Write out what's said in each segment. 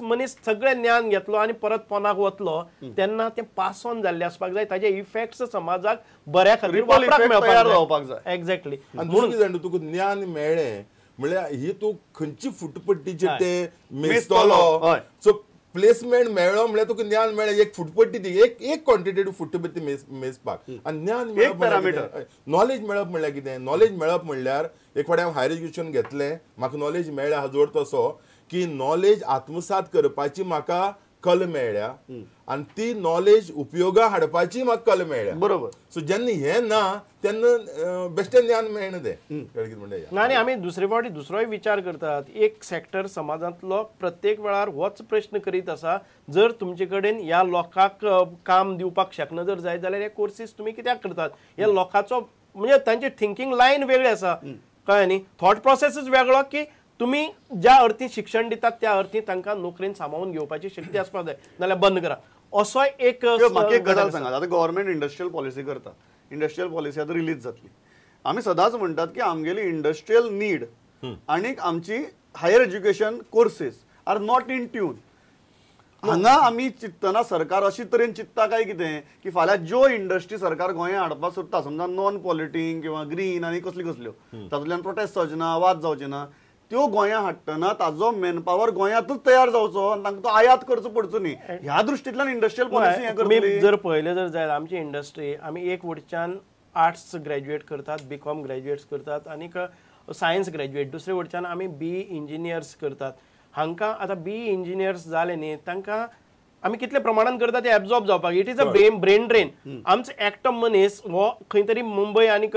मनीस सगळें ज्ञान घेतलो आणि परत पोनाक वतलो तेन्ना ते पास ऑन जाल्ले आसपाक जाय, ताजे इफेक्ट्स समाजाक बऱ्या खातीर वापराक मेळपाक जाय. एक्झॅक्टली. म्हणून तुका ज्ञान मेळ्ळें म्हळ्यार ही तूं खंयची फुटपट्टीचेर ते मेजतलो, सो प्लेसमेंट मेळ्ळो म्हळ्यार तुका ज्ञान मेळ्ळें. एक फुटपट्टी दी, एक क्वॉन्टिटेटीव फुटपट्टी मेजपाक, आनी ज्ञान मेळप नॉलेज मेळप म्हणल्यार कितें? नॉलेज मेळप म्हणल्यार एक फावटी हांव हायर एज्युकेशन घेतलें, म्हाका नॉलेज मेळ्ळें हाजो अर्थ असो की नॉलेज आत्मसात करपाची म्हाका कल मेळ्ळ्या आनी ती नॉलेज उपयोगा हाडपाची म्हाका कल मेळ्ळ्या. बरोबर. सो जेन्ना हें ना तेन्ना बेश्टें ज्ञान मेळना तें. आनी आमी दुसरे फावटी दुसरोय विचार करतात. एक सेक्टर समाजांतलो प्रत्येक वेळार होच प्रश्न करीत आसा, जर तुमचे कडेन ह्या लोकांक काम दिवपाक शकना जर जायत जाल्यार हे कोर्सीस तुमी कित्याक करतात? हे लोकांचो म्हणजे तांचे थिंकींग लायन वेगळी आसा, कळ्ळें न्ही? थॉट प्रोसेसच वेगळो की तुम्ही ज्या अर्थी शिक्षण दितात त्या अर्थी तांकां नोकरेन सांबाळून घेवपाची शक्ती आसपाक जाय, नाल्यार बंद करा. असो एक गजाल सांगात. आतां गव्हर्नमेंट इंडस्ट्रियल पॉलिसी करता, इंडस्ट्रियल पॉलिसी आतां रिलीज जातली. आमी सदांच म्हणटात की आमगेली इंडस्ट्रियल नीड आनी आमची higher education courses are not in tune. हांगा आमी चिंततना सरकार अशी तरेन चिंतता काय कितें की फाल्यां ज्यो इंडस्ट्री सरकार गोंयांत हाडपाक सोदता, समजा नॉन पॉल्युटिंग किंवा ग्रीन आनी कसल्यो तातूंतल्यान प्रोटेस्ट जावचे वाद जावचे ना, त्यो गोंयांत हाडटना ताजो मॅनपावर गोंयांतूच तयार जावचो आनी तांकां तो आयात करचो पडचो न्ही. ह्या दृश्टींतल्यान इंडस्ट्रियल पॉलिसी हें करतली. जर पळयलें जर जायत आमची इंडस्ट्री, आमी एक वटच्यान आर्ट्स ग्रॅज्युएट करतात, BCom ग्रॅज्युएट्स करतात आनीक सायन्स ग्रॅज्युएट, दुसरे वटच्यान आमी BE इंजिनियर्स करतात. हांकां आतां BE इंजिनियर्स जाले न्ही, तांकां आमी कितले प्रमाणान करता ते एब्जॉर्ब जावपाक. It is a brain drain. आमचो एकटो मनीस हो खंय तरी मुंबय आनीक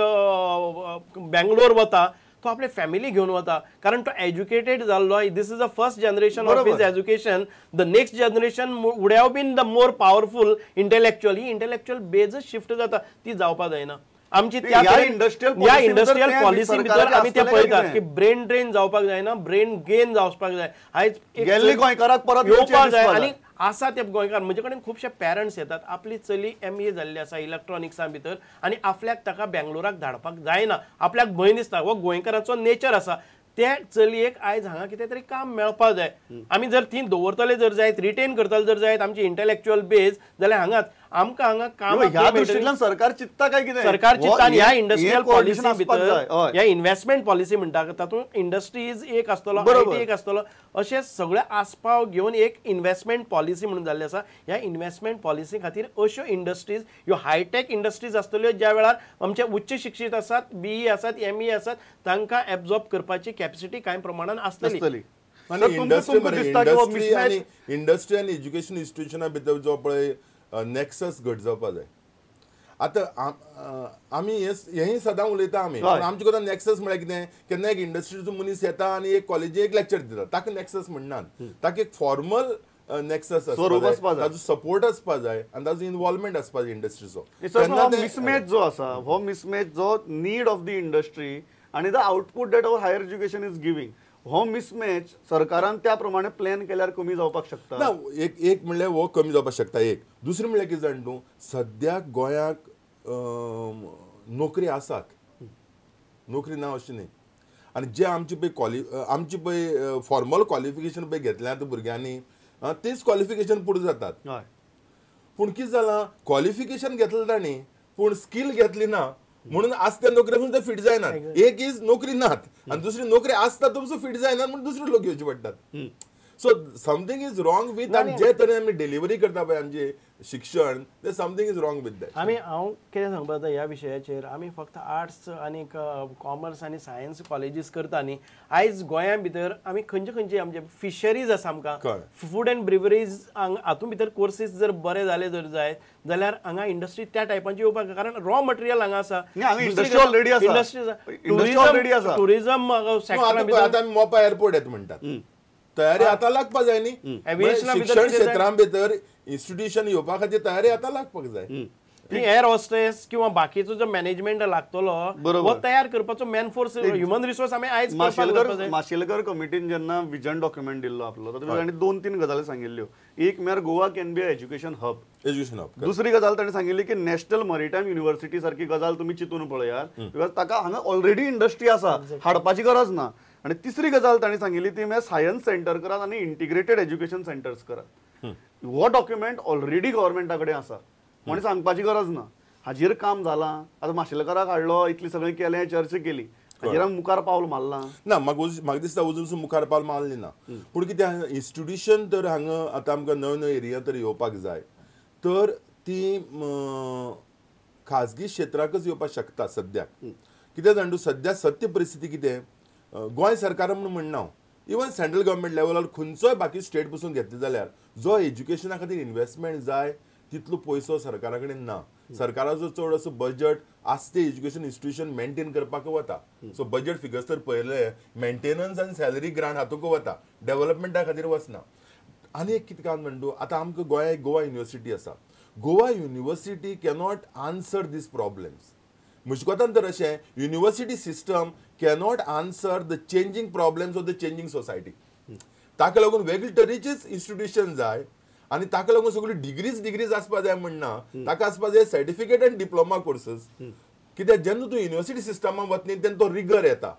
बेंगलोर वता, तो आपले फॅमिली घेवन वता, कारण तो एज्युकेटेड जाल्लो. This is the first generation of his education. The next generation would have been the more powerful intellectual. ही इंटेलेक्च्युअल बेजच शिफ्ट जाता, ती जावपाक जायना. आमची ह्या इंडस्ट्रियल पॉलिसी भितर आमी ते पळयतात की ब्रेन ड्रेन जावपाक जायना, ब्रेन गेन जावपाक जाय. आयज गोंयकाराक परत येवपाक जाय. आनी आसा ते गोंयकार, म्हजे कडेन खुबशे पेरंट्स येतात, आपली चली MA जाल्ली आसा इलेक्ट्रॉनिक्सा भितर आनी आपल्याक ताका बेंगलोराक धाडपाक जायना. आपल्याक भंय दिसता, हो गोंयकाराचो नेचर आसा. त्या चलयेक आयज हांगा कितें तरी काम मेळपाक जाय. आमी जर ती दवरतले जर जायत, रिटेन करतले जर जायत आमची इंटेलेक्च्युअल बेज, जाल्यार हांगाच आमकां हांगा काम. ह्या दृश्टींतल्यान सरकार चिंतता काय कितें? सरकार चिंतता. ह्या इंडस्ट्रियल पॉलिसी भितर ह्या इन्व्हेस्टमेंट पॉलिसी म्हणटा तातूंत इंडस्ट्रीज एक आसतलो, IT एक आसतलो, अशे सगळे आस्पाव घेवन एक इन्व्हेस्टमेंट पॉलिसी म्हणून जाल्ली आसा. ह्या इन्व्हेस्टमेंट पॉलिसी खातीर अश्यो इंडस्ट्रीज, ह्यो हायटेक इंडस्ट्रीज आसतल्यो ज्या वेळार आमचे उच्च शिक्षीत आसात, BE आसात, ME आसात, तांकां एब्जॉर्ब करपाची कॅपॅसिटी कांय प्रमाणात आसतली. इंडस्ट्री आनी एज्युकेशन इन्स्टिट्यूशना भितर जो पळय नेक्सस घट जावपाक जाय. आतां आमी हेंय सदां उलयता आमी, आमचे कोता नेक्सस म्हळ्यार कितें? केन्ना एक इंडस्ट्रीचो मनीस येता आनी एक कॉलेजीक एक लेक्चर दिता, ताका नेक्सस म्हणनात. ताका एक फॉर्मल नेक्सस आसपाक जाय, ताजो सपोर्ट आसपाक जाय आनी ताजो इन्वॉल्वमेंट आसपाक जाय इंडस्ट्रीचो. मिसमॅच जो आसा, हो मिसमॅच जो नीड ऑफ द इंडस्ट्री आनी the output that our higher education is giving, हो मिसमॅच सरकारान त्या प्रमाणे प्लॅन केल्यार कमी जावपाक शकता. ना, एक म्हणल्यार हो कमी जावपाक शकता. एक दुसरें म्हणल्यार कितें जाण तूं, सद्याक गोंयाक नोकरी आसात, नोकरी ना अशें न्ही. आनी जे आमचे पळय आमचे पळय फॉर्मल क्वॉलिफिकेशन पळय घेतल्यात भुरग्यांनी, तेच क्वॉलिफिकेशन पुढे जातात. पूण कितें जालां, क्वॉलिफिकेशन घेतलें तांणी पूण स्कील घेतली ना, म्हणून आज त्या नोकऱ्यासून ते फिट जायनात. एक इज नोकरी नात आनी दुसरी नोकरी आसता तुमचो फिट जायनात म्हणून दुसरे लोक घेवचे पडटात. So something is wrong with आनी जे तरेन आमी डिलिव्हरी करता पळय आमचे शिक्षण, ते something is wrong with that. हांव कितें सांगपाक जाता ह्या विशयाचेर, आमी फक्त आर्ट्स आनी कॉमर्स आनी सायन्स कॉलेजीस करता न्ही. आयज गोंया भितर आमी खंयचे आमचे फिशरीज आसा, आमकां फूड एंड ब्रिवरीज हातूंत भितर कोर्सीस जर बरे जाले जर जायत जाल्यार हांगा इंडस्ट्री त्या टायपाची येवपाक, कारण रॉ मटेरियल हांगा आसा, टुरिझम सेक्टर. आतां आमी मोपा एअरपोर्ट येता म्हणटात, तयारी आतां लागपाक जाय न्ही. शिक्षण क्षेत्रां भितर इन्स्टिट्यूशन येवपा खातीर तयारी आतां लागपाक जाय. ती एअर हॉस्टेस किंवा बाकीचो जो मॅनेजमेंट लागतलो हो तयार करपाचो मॅन फोर्स, ह्युमन रिसोर्स आमी आयज माशेलकर कमिटीन जेन्ना विजन डॉक्युमेंट दिल्लो आपलो, तातूंत 2-3 गजाली सांगिल्ल्यो. एक म्हळ्यार Goa can be a education hub. दुसरी गजाल ताणें सांगिल्ली की नॅशनल मॅरिटायम युनिव्हर्सिटी सारकी गजाल तुमी चिंतून पळयात, बिकॉज ताका हांगा ऑलरेडी इंडस्ट्री आसा, हाडपाची गरज ना. आणि तिसरी गजाल ताणी सांगिल्ली ती म्हणजे सायन्स सेंटर करात आणि इंटिग्रेटेड एज्युकेशन सेंटर्स करात. हो डॉक्युमेंट ऑलरेडी गव्हर्मेंटा कडेन आसा म्हण सांगपाची गरज ना. हाजेर काम जालां, आतां माशेलकाराक हाडलो, इतलें सगळें केलें, चर्चा केली, हाजेर मुखार पावल मारलां ना. म्हाका दिसता अजून मुखार पावल मारलें ना. पूण कितें इन्स्टिट्यूशन तर हांगा आतां आमकां नवे नवे एरिया तर येवपाक जाय, तर ती खाजगी क्षेत्राकच येवपाक शकता सद्याक. कितें जाण सद्या सत्य परिस्थिती कितें, गोंय सरकार म्हणून म्हणना, इवन सेंट्रल गव्हर्मेंट लेवलार खंयचोय बाकी स्टेट पसून घेतले जाल्यार जो एज्युकेशना खातीर इन्व्हेस्टमेंट जाय तितलो पयसो सरकारा कडेन ना. सरकाराचो चड असो बजेट आस्ते एज्युकेशन इन्स्टिट्यूशन मेंटेन करपाक वता. सो बजेट फिगर्स तर पळयले, मेंटेनन्स आनी सॅलरी ग्रांट हातूंक वता, डेव्हलपमेंटा खातीर वचना. आनी एक कितें काम म्हणटू, आतां आमकां गोंया गोवा युनिवर्सिटी आसा. गोवा युनिवर्सिटी कॅनॉट आन्सर दीस प्रॉब्लेम्स. म्हजे कोतान तर अशें, university system cannot answer the changing problems of the changing society. ताका लागून वेगळे तरेचीच इन्स्टिट्यूशन जाय आनी ताका लागून सगळी डिग्रीज आसपा जाय म्हणना. ताका आसपा जाय सर्टिफिकेट आनी डिप्लोमा कोर्सेस. कित्याक जेन्ना तूं युनिवर्सिटी सिस्टमाक वतनी तेन्ना तो रिगर येता.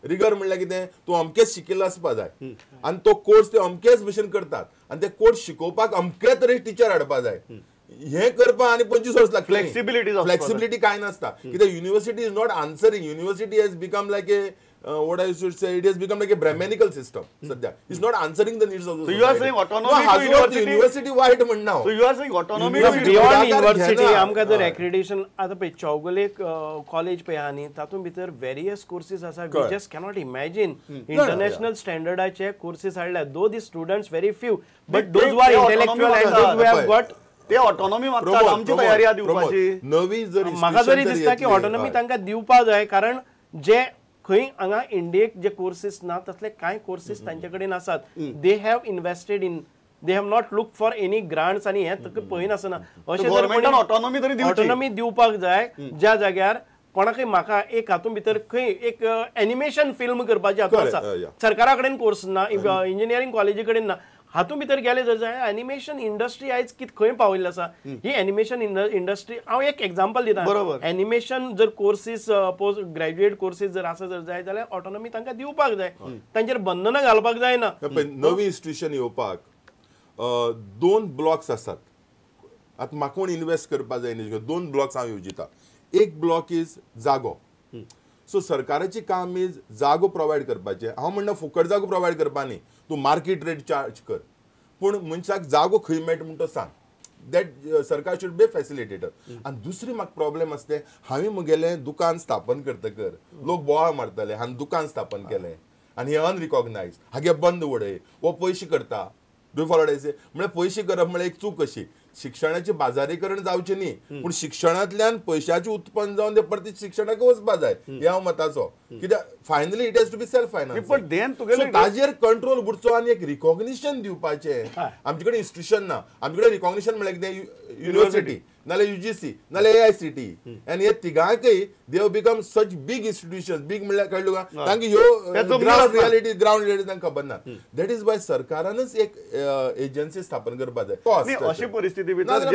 रिगर म्हणल्यार कितें, तूं अमकेच शिकिल्लो आसपा जाय आनी तो कोर्स ते अमकेच भशेन करतात आनी ते कोर्स शिकोवपाक अमके तरेचे टीचर हाडपा जाय. हे करपा आनी 25 वर्स लागता. फ्लेक्सिबिलिटी काय नासता. कित्याक university is not answering. University has become like A what I should say, it has become like a Brahmanical system. Sadya it's not answering the needs of the society. So you are saying autonomy to university white म्हणना. So you are saying autonomy to beyond university. आमकां जर accreditation आतां पळय Chougule college पळय आहा न्ही, तातूंत भितर various courses आसा. We just cannot imagine international standardaचे courses हाडल्या. Though the students very few, but those who are intellectual and those who have got ते ऑटोनॉमी मागतात, आमची तयारी आहा दिवपाची. नवी जर म्हाका जरी दिसता की ऑटोनॉमी तांकां दिवपा जाय, कारण जे खंय हांगा इंडियेक जे कोर्सेस ना तसले कांय कोर्सेस तांचे कडेन आसात. They have invested in, they have not look for any grants आनी हे पळयनासना. अशें ऑटोनॉमी दिवपाक जाय ज्या जाग्यार कोणाकय. म्हाका एक हातूंत भितर खंय एक एनिमेशन फिल्म करपाची हातूंत आसा, सरकारा कडेन कोर्स ना, इंजिनियरींग कॉलेजी कडेन ना. हातूंत भितर गेले जर जाय एनिमेशन इंडस्ट्री आयज कित खंय पाविल्ली आसा. ही एनिमेशन इंडस्ट्री, हांव एक एग्जांपल दिता. एनिमेशन जर कोर्सीस पोस्ट ग्रॅज्युएट कोर्सीस जर आसा जर जाय जाल्यार ऑटोनॉमी तांकां दिवपाक जाय, तांचेर बंधनां घालपाक जायना. नवी इन्स्टिट्यूशन येवपाक 2 ब्लॉक्स आसात. आतां म्हाका कोण इन्वेस्ट करपाक जाय 2 ब्लॉक्स हांव येवजिता. एक ब्लॉक इज जागो. सो सरकाराची काम इज जागो प्रोवायड करपाचें. हांव म्हणना फुकट जागो प्रोवायड करपा न्ही, तूं मार्केट रेट चार्ज कर, पूण मनशाक जागो खंय मेळटा म्हण तो सांग. दॅट सरकार शूड बी फॅसिलिटेटर. आनी दुसरी म्हाका प्रॉब्लेम आसा ते, हांवें म्हगेलें दुकान स्थापन करतकर लोक बोवाळ मारताले, हांवें दुकान स्थापन केलें आनी हे अनरिकॉग्नायज, हागे बंद उडय, वो पयशे करता. म्हणजे पयशे करप म्हळ्यार एक चूक अशी. शिक्षणाचे बाजारीकरण जावचें न्ही, पूण शिक्षणांतल्यान पयशाचें उत्पन्न जावन ते परत शिक्षणाक वचपा जाय, हे हांव मताचो. कित्याक finally it has to be self finance. ताजेर कंट्रोल उरचो आनी एक रिकॉग्निशन दिवपाचें. आमचे कडेन इन्स्टिट्यूशन ना. आमचे कडेन रिकॉग्निशन म्हळ्यार कितें, युनिवर्सिटी नाल्यार UGC नाल्यार AICTE. आनी हे तिगांकय they have become such big institution. Big म्हळ्यार कळ्ळें तुका, तांकां ह्यो ग्राउंड रियालिटी तांकां खबर ना. दॅट इज वाय सरकारानच एक एजन्सी स्थापन करपाक जाय. अशी परिस्थिती भितर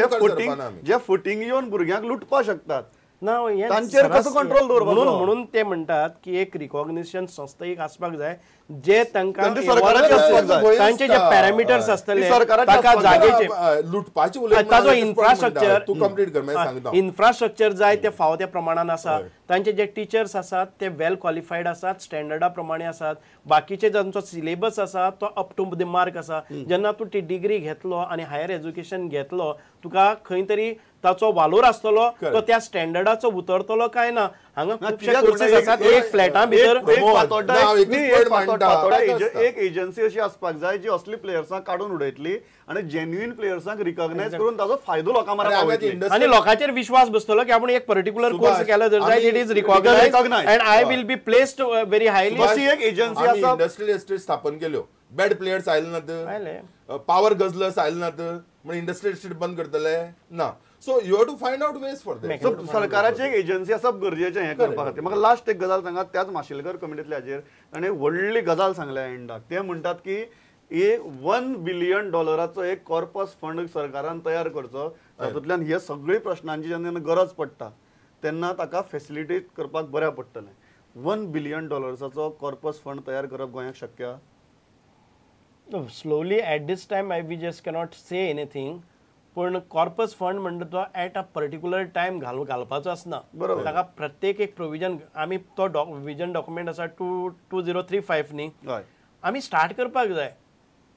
जे फुटींग येवन भुरग्यांक लुटपाक शकतात ना, तांचेर कसो कंट्रोल दवरपाचो. म्हणून ते म्हणटात की एक रिकॉग्निशन संस्था एक आसपाक जाय जे तांकां तांचे जे पॅरामिटर्स आसतले, ताका जागेचे लुटपाचे ताजो इन्फ्रास्ट्रक्चर, तूं कंप्लीट कर मागीर सांगता. इन्फ्रास्ट्रक्चर जाय ते फावो त्या प्रमाणान आसा. तांचे जे टिचर्स आसात ते वेल क्वॉलिफायड आसात, स्टँडर्डा प्रमाणे आसात. बाकीचे जांचो सिलेबस आसा तो अप टू द मार्क आसा. जेन्ना तूं ती डिग्री घेतलो आनी हायर एज्युकेशन घेतलो, तुका खंय तरी ताचो वालोर आसतलो, तो त्या स्टँडर्डाचो उतरतलो काय ना. हांगा खुबशे कोर्सेस आसात. एक फ्लॅटा भितर एक एजन्सी अशी आसपाक जाय जी असली प्लेयर्सांक काडून उडयतली आनी जेन्युइन प्लेयर्सांक रिकॉग्नायज करून ताचो फायदो लोकां मेरेन पावयतली आनी लोकांचेर विश्वास बसतलो की आपूण एक पर्टिक्युलर कोर्स केलो जर जाय, it is recognized and I will be placed very highly. अशी एक एजन्सी आसा. इंडस्ट्रियल एस्टेट स्थापन केल्यो, बॅड प्लेयर्स आयले नात, पॉवर गजलर्स आयले नात म्हणजे इंडस्ट्रियल एस्टेट बंद करतले ना. So you have to find out ways for that. सरकाराची एक एजन्सी आसा गरजेचें हें करपा खातीर. म्हाका लास्ट एक गजाल सांगात, त्याच माशेलकर कमिटींतल्या हाजेर ताणें व्हडली गजाल सांगल्या एंडाक. ते म्हणटात की $1 बिलियन एक कॉर्पस फंड सरकारान तयार करचो, तातूंतल्यान हे सगळी प्रश्नांची जेन्ना गरज पडटा तेन्ना ताका फॅसिलिटेट करपाक बऱ्या पडटलें. $1 billion कॉर्पस फंड तयार करप गोंयाक शक्य आहा? Slowly at this time we just cannot say anything. पण कॉर्पस फंड म्हणटा तो एट अ पर्टिक्युलर टायम घालपाचो आसना. बरोबर. ताका प्रत्येक एक प्रोविजन आमी तो विजन डॉक्युमेंट आसा 2035 न्ही, हय. आमी स्टार्ट करपाक जाय.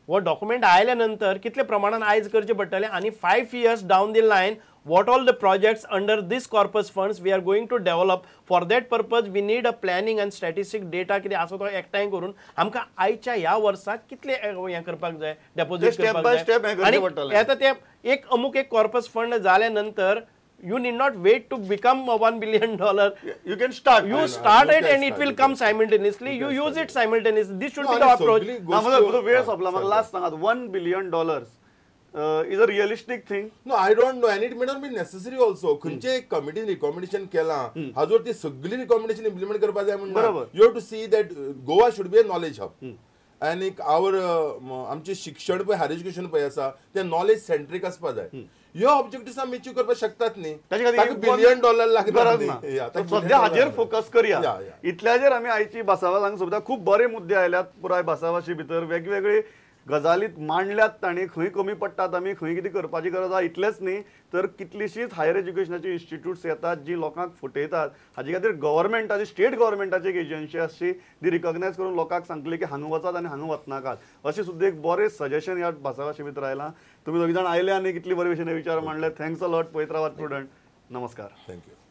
वो डॉक्युमेंट आयल्या नंतर कितले प्रमाणात आयज करचे पडटले आनी 5 years down the line what all the projects under this corpus funds we are going to develop. For that purpose we need a planning and statistic data कितें आसा तो एकठांय करून आमकां आयच्या ह्या वर्साक कितले हें करपाक जाय, डेपोजीट step करपाक by जाय. step हें करचें पडटलें. आता ते एक अमुक एक कॉर्पस फंड जाल्या नंतर you need not wait to become a $1 billion. You can start. You start it and it will come simultaneously. You use it simultaneously. This should be the approach. वेळ सोंपला. म्हाका लास्ट सांगात, $1 billion is a realistic thing. No, I don't know, and it may not be necessary also. खंयचे कमिटीन recommendation केला हाजोर ती सगळी recommendation implement करपाक जाय म्हणून you have to see that Goa should be a knowledge hub. आनी आमचे शिक्षण पळय हायर एज्युकेशन पळय आसा ते नॉलेज सेंट्रीक आसपा जाय. ह्यो ऑब्जेक्टिव्स आमी अचीव करपाक शकतात न्ही. ताका $1 billion गरज ना. लागना. सध्या हाजेर फोकस करया. या. इतल्याचेर आमी आयची भासाभास सोबता खूब बरे मुद्दे आयल्यात. पुराय भासाभाशी भितर वेगवेगळे गजालीत मांडल्यात तांणी. खंय कमी पडटात आमी, खंय कितें करपाची गरज आहा इतलेंच न्ही तर कितलीशींच हायर एज्युकेशनाची इन्स्टिट्यूट्स येतात जी लोकांक फटयतात. हाजे खातीर गव्हर्मेंटाची, स्टेट गव्हर्मेंटाची एक एजन्सी आसची ती रिकॉग्नायज करून लोकांक सांगतली की हांगा वचात आनी हांगा वचनाकात. अशें सुद्दां एक बरें सजेशन ह्या भासाभाशी भितर आयलां. तुमी दोगी जाण आयले आनी कितली बरे भशेन विचार मांडले. Thanks a lot. पळयत रावात स्टुडंट. नमस्कार. थँक्यू.